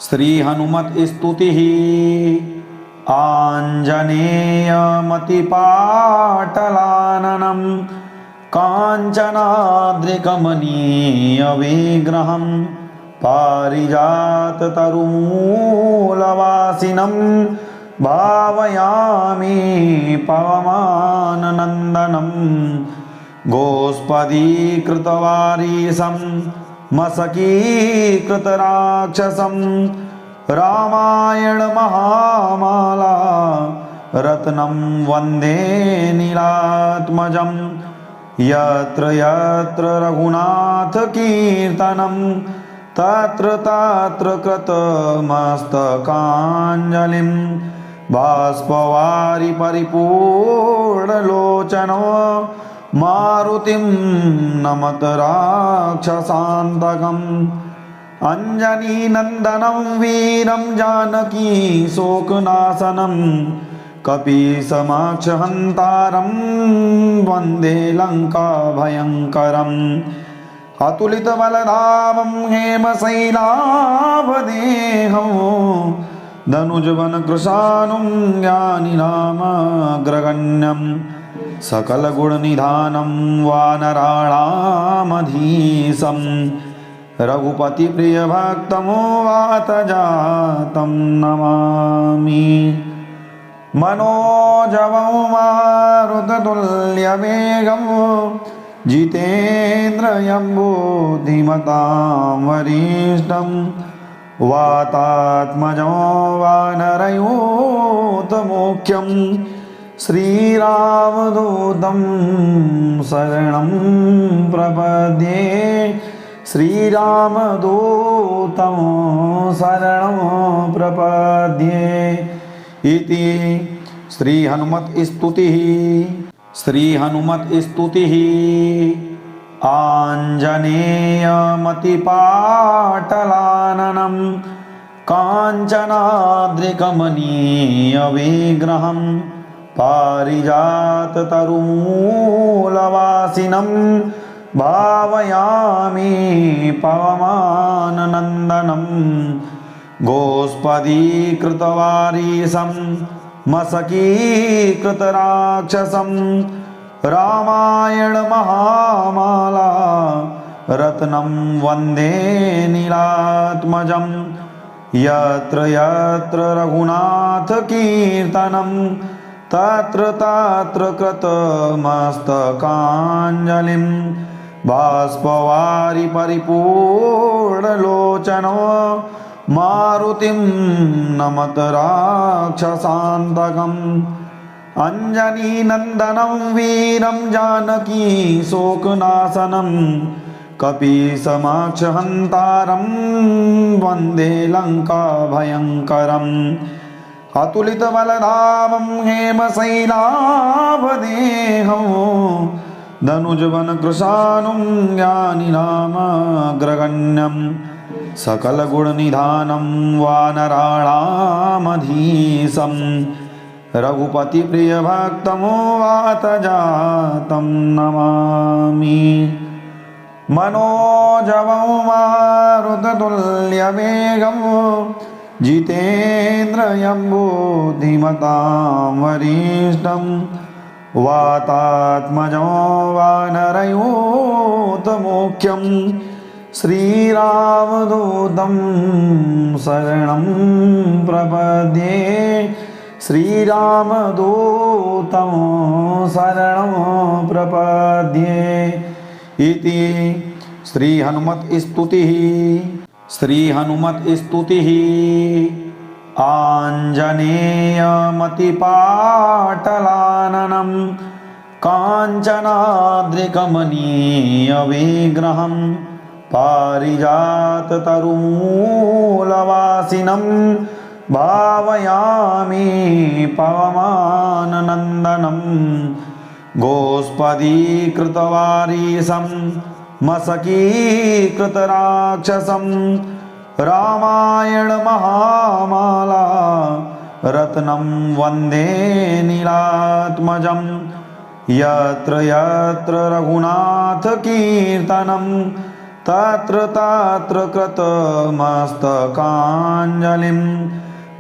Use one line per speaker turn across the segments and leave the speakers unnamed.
श्री हनुमत स्तुति आञ्जनेयमतिपाटलाननं काञ्चनाद्रिकमनीयविग्रहं पारिजाततरुमूलवासिनं भावयामि पवमाननन्दनं गोस्पदीकृतवारीशं मशकीकृतराक्षसं रामायण महामाला रत्नं वन्दे नीलात्मजं यत्र यत्र रघुनाथ कीर्तनं तत्र तत्र कृतमस्तकाञ्जलिं बाष्पवारि परिपूर्णलोचनो मारुतिं नमत राक्षसान्तकम् अंजनीनंदनं वीरं जानकी शोकनाशनं कपीशमाक्षहन्तारं वन्दे लङ्काभयङ्करम् अतुलितबलधामं हेमशैलाभदेहं धनुजवनकृशानुं ज्ञानिनामग्रगण्यं सकलगुणनिधानं वानराणामधीशं रघुपतिप्रियभक्तं वातजातं नमामि। मनोजवं मारुततुल्यवेगं जितेन्द्रियं बुद्धिमतां वरिष्ठं वातात्मजं वानरयूथमुख्यं श्रीरामदूतं शरणं प्रपद्ये श्रीरामदूतं शरणं प्रपद्ये इति श्री हनुमत स्तुति आञ्जनेयमतिपाटलाननं काञ्चनाद्रिकमनीयविग्रहं पारिजाततरुमूलवासिनं भावयामि पवमाननन्दनं गोस्पदीकृतवारीशं मशकीकृतराक्षसं रामायण महामाला रत्नं वन्दे नीलात्मजं यत्र यत्र रघुनाथ कीर्तनं तत्र तत्र कृतमस्तकाञ्जलिं बाष्पवारि परिपूर्णलोचनो मारुतिं नमत राक्षसान्तकम् अंजनीनंदनं वीरं जानकी शोकनाशनं कपीशमाक्षहन्तारं वन्दे लङ्काभयङ्करम् अतुलितबलधामं हेमशैलाभदेहं धनुजवनकृशानुं ज्ञानिनामग्रगण्यं सकलगुणनिधानं वानराणामधीशं रघुपतिप्रियभक्तं वातजातं नमामि। मनोजवं मारुततुल्यवेगं जितेन्द्रियं बुद्धिमतां वरिष्ठं वातात्मजं वानरयूथमुख्यं श्रीरामदूतं शरणं प्रपद्ये श्रीरामदूतं शरणं प्रपद्ये इति श्री हनुमत स्तुति आञ्जनेयमतिपाटलाननं काञ्चनाद्रिकमनीयविग्रहं पारिजाततरुमूलवासिनं भावयामि पवमाननन्दनं गोस्पदीकृतवारीशं मशकीकृतराक्षसं रामायण महामाला रत्नं वन्दे नीलात्मजं यत्र यत्र रघुनाथ कीर्तनं तत्र तत्र कृतमस्तकाञ्जलिं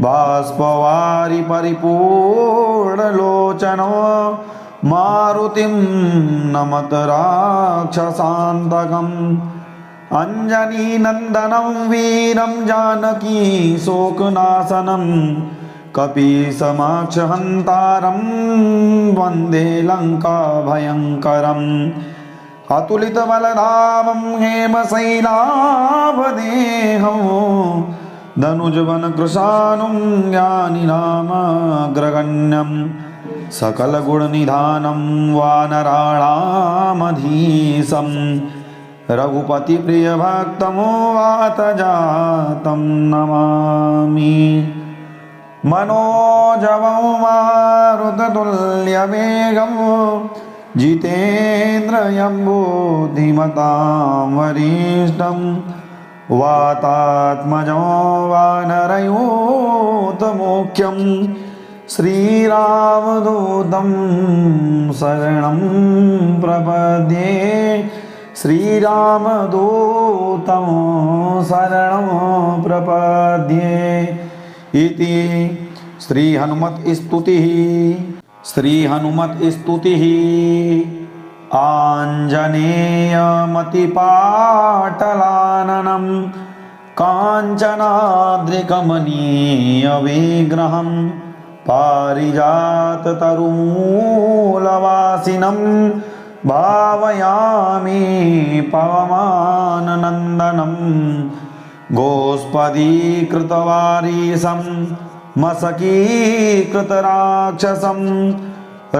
बाष्पवारि परिपूर्णलोचनो मारुतिं नमत राक्षसान्तकम् अञ्जनीनन्दनं वीरं जानकी शोकनाशनं कपीशमाक्षहन्तारं वन्दे लङ्काभयङ्करम् अतुलितबलधामं हेमशैलाभदेहं धनुजवनकृशानुं ज्ञानिनामग्रगण्यं सकलगुणनिधानं वानराणामधीशं रघुपतिप्रियभक्तं वातजातं नमामि। मनोजवं मारुततुल्यवेगं जितेन्द्रियं बुद्धिमतां वरिष्ठं वातात्मजं वानरयूथमुख्यं श्रीरामदूतं शरणं प्रपद्ये श्रीरामदूतं शरणं प्रपद्ये इति श्री हनुमत स्तुतिः आञ्जनेयमतिपाटलाननं काञ्चनाद्रिकमनीयविग्रहं पारिजाततरुमूलवासिनं भावयामि पवमाननन्दनं गोष्पदीकृतवारीशं मशकीकृतराक्षसं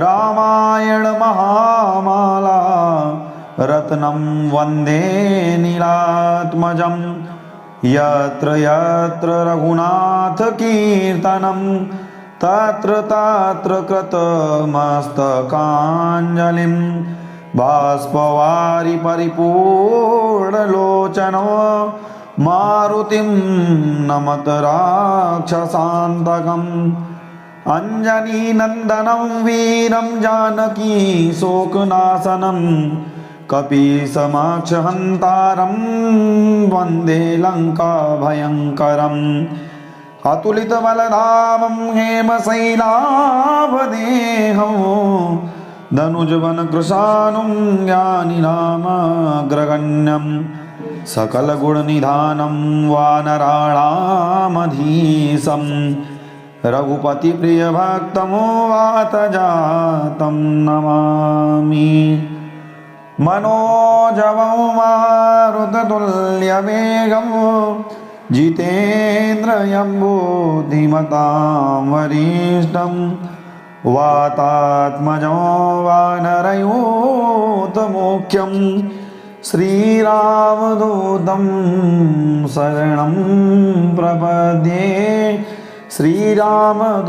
रामायण महामाला रत्नं वन्दे नीलात्मजं यत्र यत्र रघुनाथ कीर्तनं तत्र तत्र कृतमस्तकाञ्जलिं बाष्पवारि परिपूर्णलोचनो मारुतिं नमत राक्षसान्तकम् अञ्जनीनन्दनं वीरं जानकी शोकनाशनं कपीशमाक्षहन्तारं वन्दे लङ्काभयङ्करम् अतुलितबलधामं हेमशैलाभदेहं धनुजवनकृशानुं ज्ञानिनामग्रगण्यं सकलगुणनिधानं वानराणामधीशं रघुपतिप्रियभक्तं वातजातं नमामि। मनोजवं मारुततुल्यवेगं जितेन्द्रियं बुद्धिमतां वरिष्ठं वातात्मजं वानरयूथमुख्यं श्रीरामदूतं शरणं प्रपद्ये श्रीरामदूतं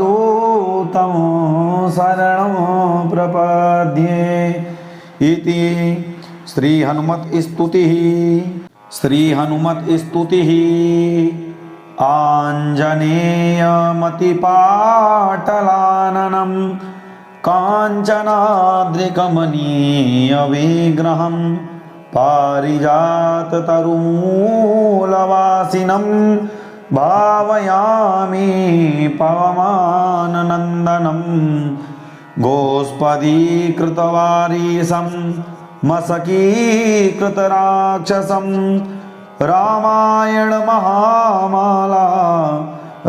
शरणं प्रपद्ये इति श्री हनुमत स्तुतिः आञ्जनेयमतिपाटलाननं काञ्चनाद्रिकमनीयविग्रहं पारिजाततरुमूलवासिनं भावयामि पवमाननन्दनं गोष्पदीकृतवारीशं मशकीकृतराक्षसं रामायण महामाला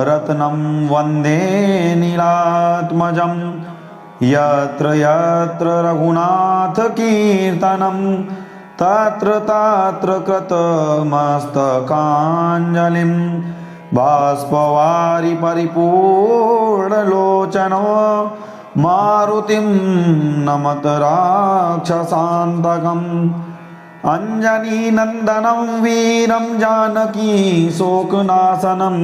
रत्नं वन्दे नीलात्मजं यत्र यत्र रघुनाथ कीर्तनं तत्र तत्र कृतमस्तकाञ्जलिं बाष्पवारि परिपूर्णलोचनो मारुतिं नमत राक्षसान्तकम् अञ्जनीनन्दनं वीरं जानकी शोकनाशनं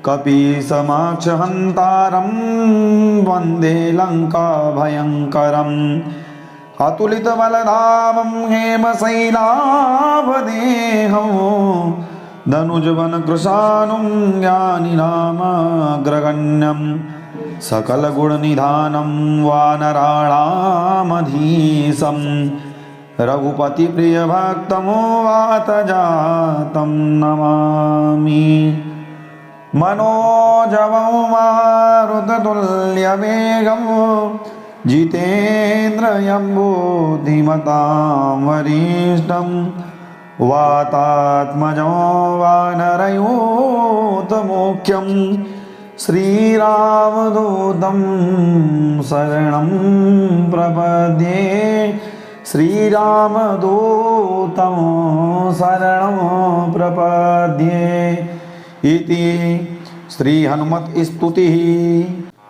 कपीशमाक्षहन्तारं वन्दे लङ्काभयङ्करम् अतुलितबलधामं हेमशैलाभदेहं धनुजवनकृशानुं ज्ञानिनामग्रगण्यं सकलगुणनिधानं वानराणामधीशं रघुपति प्रिय भक्तमो वात जातं नमामि। मनोजवं मारुततुल्यवेगं जितेन्द्रियं बुद्धिमतां वरिष्ठं वातात्मजं वानरयूथमुख्यं श्रीरामदूतं शरणं प्रपद्ये। श्रीरामदूतं शरणं प्रपद्ये। इति श्री हनुमत स्तुतिः।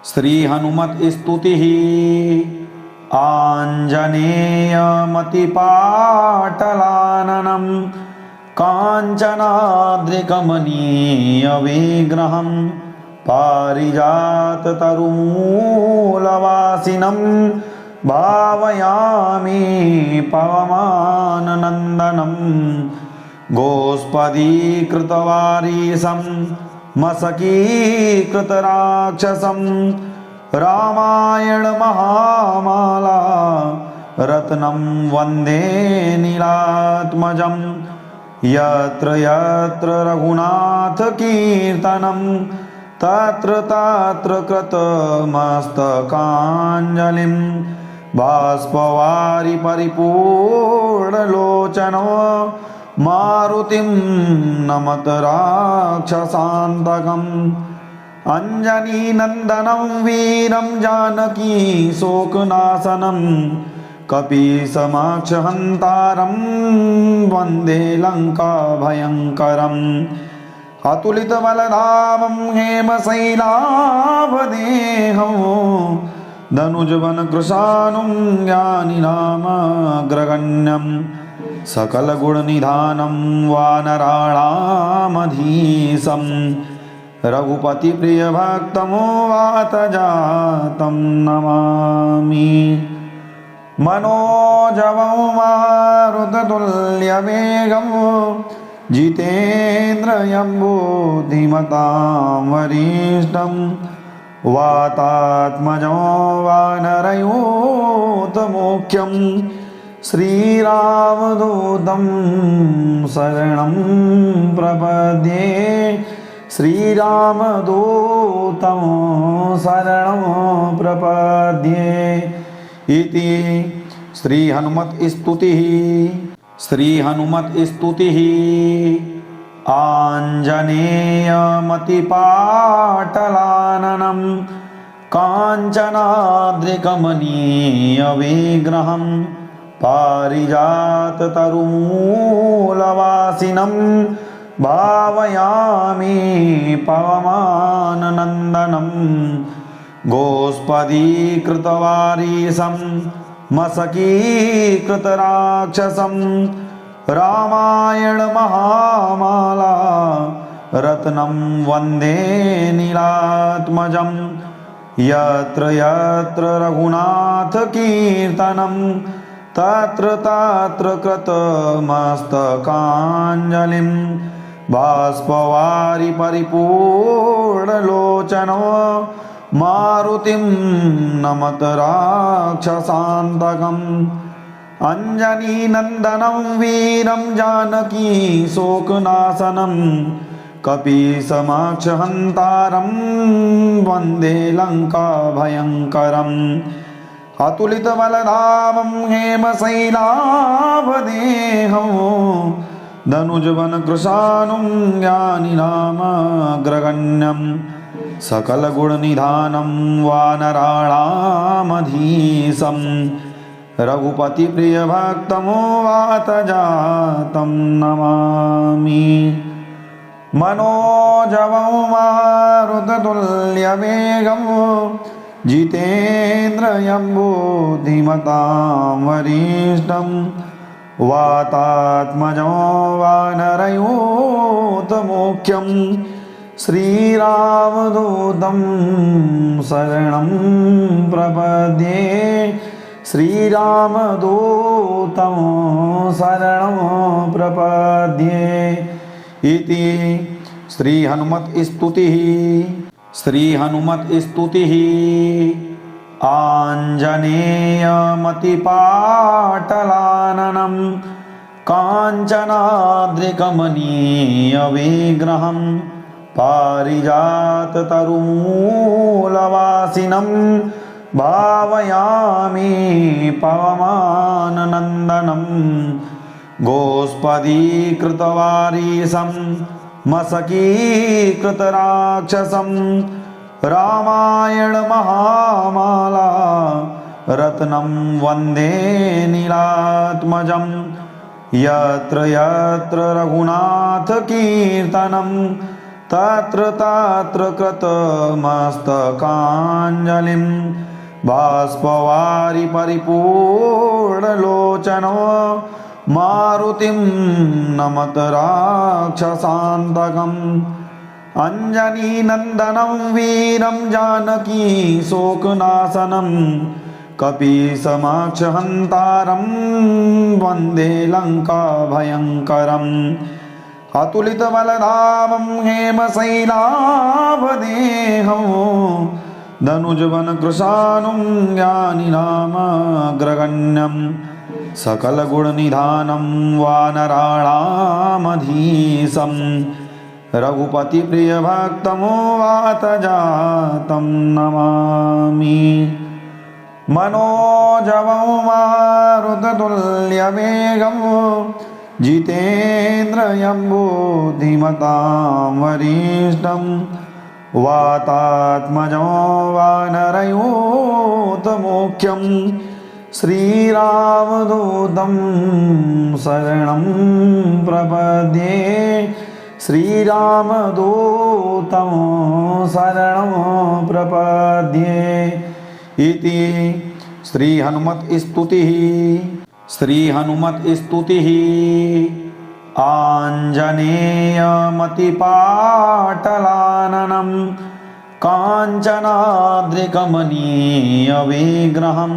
श्री हनुमत स्तुतिः। आञ्जनेयमतिपाटलाननं काञ्चनाद्रिकमनीयविग्रहं पारिजाततरुमूलवासिनं भावयामि पवमाननन्दनं। गोष्पदीकृतवारीशं मशकीकृतराक्षसं रामायण महामाला रत्नं वन्दे नीलात्मजं। यत्र यत्र रघुनाथ कीर्तनं तत्र तत्र कृतमस्तकाञ्जलिं। बाष्पवारि परिपूर्णलोचनो मारुतिं नमत राक्षसान्तकम्। अञ्जनीनन्दनं वीरं जानकी शोकनाशनं कपीशमाक्षहन्तारं वन्दे लङ्काभयङ्करम्। अतुलितबलधामं हेमशैलाभदेहं धनुजवनकृशानुं ज्ञानिनामग्रगण्यं। सकलगुणनिधानं वानराणामधीशं रघुपति प्रिय भक्तमो वात जातं नमामि। मनोजवं मारुततुल्यवेगं जितेन्द्रियं बुद्धिमतां वरिष्ठं वातात्मजं वानरयूथमुख्यं श्रीरामदूतं शरणं प्रपद्ये। श्रीरामदूतं शरणं प्रपद्ये। इति श्री हनुमत स्तुतिः। श्री हनुमत स्तुतिः। आञ्जनेयमतिपाटलाननं काञ्चनाद्रिकमनीयविग्रहं पारिजाततरुमूलवासिनं भावयामि पवमाननन्दनं। गोष्पदीकृतवारीशं मशकीकृतराक्षसं रामायण महामाला रत्नं वन्दे नीलात्मजं। यत्र यत्र रघुनाथ कीर्तनं तत्र तत्र कृतमस्तकाञ्जलिं। बाष्पवारि परिपूर्णलोचनो मारुतिं नमत राक्षसान्तकम्। अञ्जनीनन्दनं वीरं जानकी शोकनाशनं कपीशमाक्षहन्तारं वन्दे लङ्काभयङ्करम्। अतुलितबलधामं हेमशैलाभदेहं धनुजवनकृशानुं ज्ञानिनामग्रगण्यं। सकलगुणनिधानं वानराणामधीशं रघुपति प्रिय भक्तमो वात जातं नमामि। मनोजवं मारुततुल्यवेगं जितेन्द्रियं बुद्धिमतां वरिष्ठं वातात्मजं वानरयूथमुख्यं श्रीरामदूतं शरणं प्रपद्ये। श्रीरामदूतं शरणं प्रपद्ये। इति श्री हनुमत स्तुतिः। श्री हनुमत स्तुतिः। आञ्जनेयमतिपाटलाननं काञ्चनाद्रिकमनीयविग्रहं पारिजाततरुमूलवासिनं भावयामि पवमाननन्दनं गोस्पदीकृतवारीशं मशकीकृतराक्षसं रामायण महामाला रत्नं वन्दे नीलात्मजं यत्र यत्र रघुनाथ कीर्तनं तत्र तत्र कृतमस्तकाञ्जलिं बाष्पवारि परिपूर्णलोचनो मारुतिं नमत राक्षसान्तकम् अञ्जनीनन्दनं वीरं जानकी शोकनाशनं कपीशमाक्षहन्तारं वन्दे लङ्काभयङ्करम् अतुलितबलधामं हेमशैलाभदेहं धनुजवनकृशानुं ज्ञानिनामग्रगण्यं सकलगुणनिधानं वानराणामधीशं रघुपतिप्रियभक्तं वातजातं नमामि। मनोजवं मारुततुल्यवेगं जितेन्द्रियं बुद्धिमतां वरिष्ठं वातात्मजं वानरयूथमुख्यं श्रीरामदूतं शरणं प्रपद्ये। श्रीरामदूतं शरणं प्रपद्ये इति श्रीहनुमत्स्तुतिः। श्रीहनुमत्स्तुतिः आञ्जनेयमतिपाटलाननं काञ्चनाद्रिकमनीयविग्रहं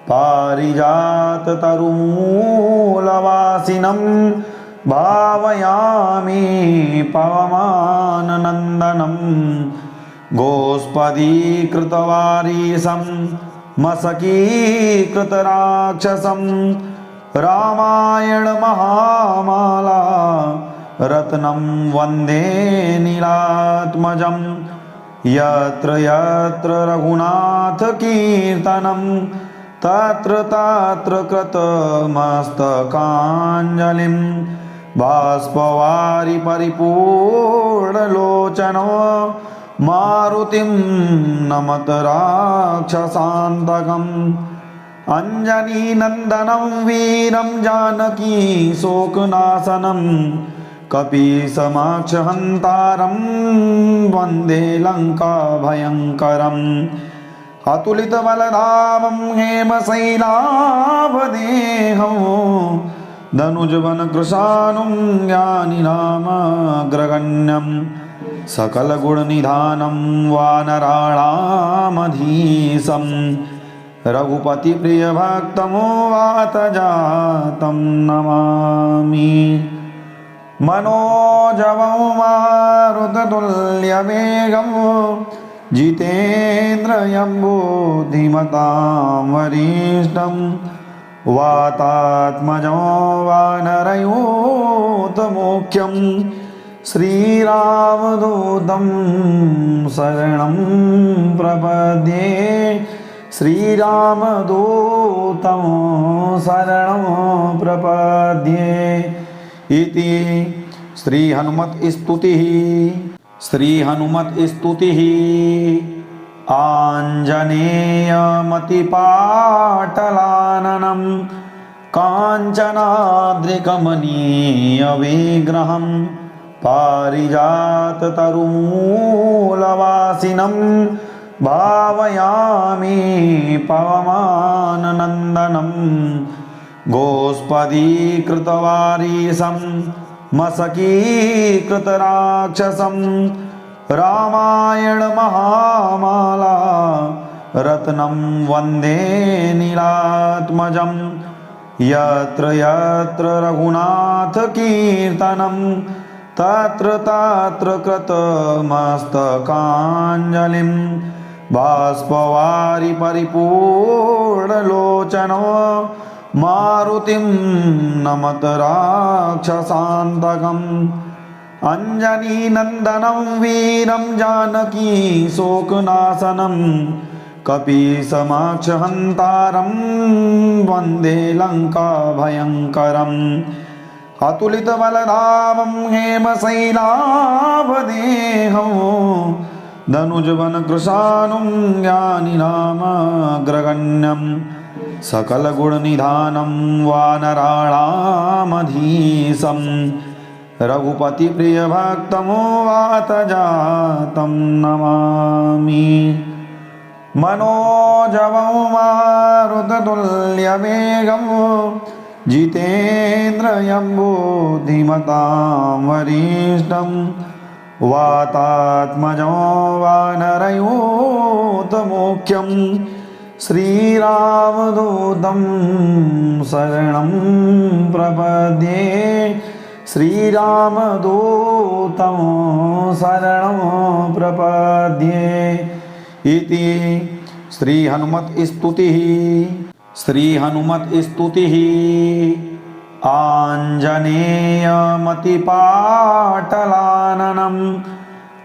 पारिजाततरुमूलवासिनं भावयामि पवमाननन्दनं गोस्पदीकृतवारीशं मशकीकृतराक्षसं रामायण महामाला रत्नं वन्दे नीलात्मजं यत्र यत्र रघुनाथ कीर्तनं तत्र तत्र कृतमस्तकाञ्जलिं बाष्पवारि परिपूर्णलोचनो मारुतिं नमत राक्षसान्तकम् अञ्जनीनन्दनं वीरं जानकी शोकनाशनं कपीशमाक्षहन्तारं वन्दे लङ्काभयङ्करम् अतुलितबलधामं हेमशैलाभदेहं धनुजवनकृशानुं ज्ञानिनामग्रगण्यं सकलगुणनिधानं वानराणामधीशं रघुपतिप्रियभक्तं वातजातं नमामि। मनोजवं मारुततुल्यवेगं जितेन्द्रियं बुद्धिमतां वरिष्ठं वातात्मजं वानरयूथमुख्यं श्रीरामदूतं शरणं प्रपद्ये। श्रीरामदूतं शरणं प्रपद्ये इति श्रीहनुमत्स्तुतिः। श्रीहनुमत्स्तुतिः आञ्जनेयमतिपाटलाननं काञ्चनाद्रिकमनीयविग्रहं पारिजाततरुमूलवासिनं भावयामि पवमाननन्दनं गोस्पदीकृतवारीशं मशकीकृतराक्षसं रामायण महामाला रत्नं वन्दे नीलात्मजं यत्र यत्र रघुनाथ कीर्तनं तत्र तत्र कृतमस्तकाञ्जलिं बाष्पवारि परिपूर्णलोचनो मारुतिं नमत राक्षसान्तकम् अंजनीनन्दनं वीरं जानकी शोकनाशनं कपीशमाक्षहन्तारं वन्दे लङ्काभयङ्करम् अतुलितबलधामं हेमशैलाभदेहं धनुजवनकृशानुं ज्ञानिनामग्रगण्यं सकलगुणनिधानं वानराणामधीशं रघुपतिप्रियभक्तं वातजातं नमामि। मनोजवं मारुततुल्यवेगं जितेन्द्रियं बुद्धिमतां वरिष्ठं वातात्मजं वानरयूथमुख्यं श्रीरामदूतं शरणं प्रपद्ये। श्रीरामदूतं शरणं प्रपद्ये इति श्री हनुमत स्तुतिः। श्री हनुमत स्तुतिः आञ्जनेयमतिपाटलाननं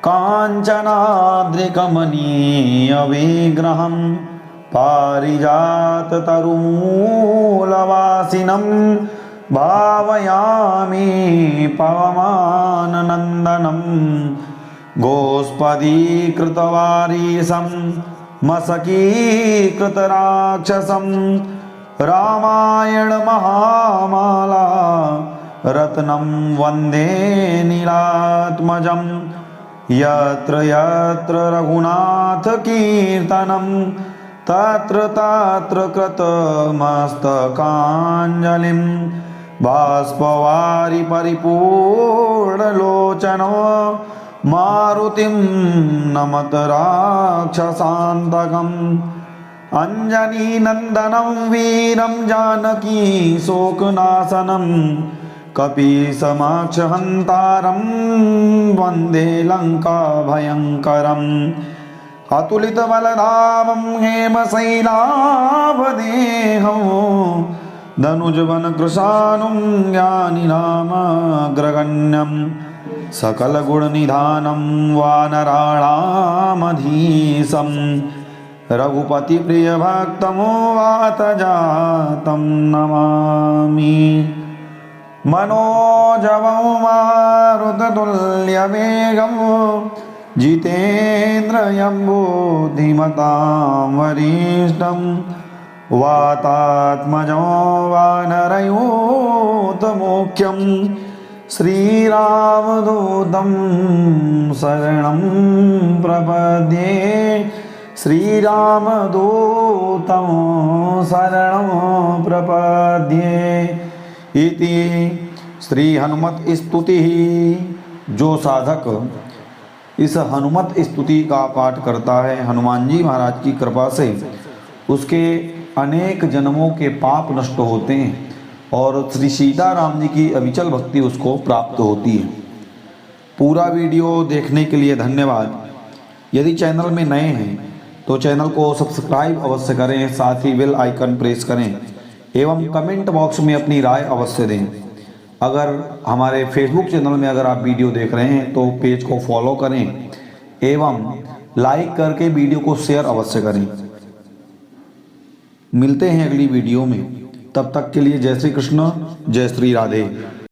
काञ्चनाद्रिकमनीयविग्रहं पारिजाततरुमूलवासिनं भावयामि पवमाननन्दनं गोष्पदीकृतवारीशं मशकीकृतराक्षसं रामायण महामाला रत्नं वन्दे नीलात्मजं यत्र यत्र रघुनाथ कीर्तनं तत्र तत्र कृतमस्तकाञ्जलिं बाष्पवारि परिपूर्णलोचनो मारुतिं नमत राक्षसान्तकम् अंजनीनन्दनं वीरं जानकी शोकनाशनं कपीशमाक्षहन्तारं वन्दे लङ्काभयङ्करम् अतुलितबलधामं हेमशैलाभदेहं धनुजवनकृशानुं ज्ञानिनामग्रगण्यं सकलगुणनिधानं वानराणामधीशं रघुपतिप्रियभक्तं वातजातं नमामि। मनोजवं मारुततुल्यवेगं जितेन्द्रियं बुद्धिमतां वरिष्ठं वातात्मजं वानरयूथमुख्यं श्रीरामदूतं शरणं प्रपद्ये। श्रीरामदूतं शरणं प्रपद्ये इति श्री हनुमत स्तुतिः। जो साधक इस हनुमत स्तुति का पाठ करता है, हनुमान जी महाराज की कृपा से उसके अनेक जन्मों के पाप नष्ट होते हैं और श्री सीताराम जी की अविचल भक्ति उसको प्राप्त होती है। पूरा वीडियो देखने के लिए धन्यवाद। यदि चैनल में नए हैं तो चैनल को सब्सक्राइब अवश्य करें, साथ ही बेल आइकन प्रेस करें एवं कमेंट बॉक्स में अपनी राय अवश्य दें। अगर हमारे फेसबुक चैनल में अगर आप वीडियो देख रहे हैं तो पेज को फॉलो करें एवं लाइक करके वीडियो को शेयर अवश्य करें। मिलते हैं अगली वीडियो में, तब तक के लिए जय श्री कृष्ण, जय श्री राधे।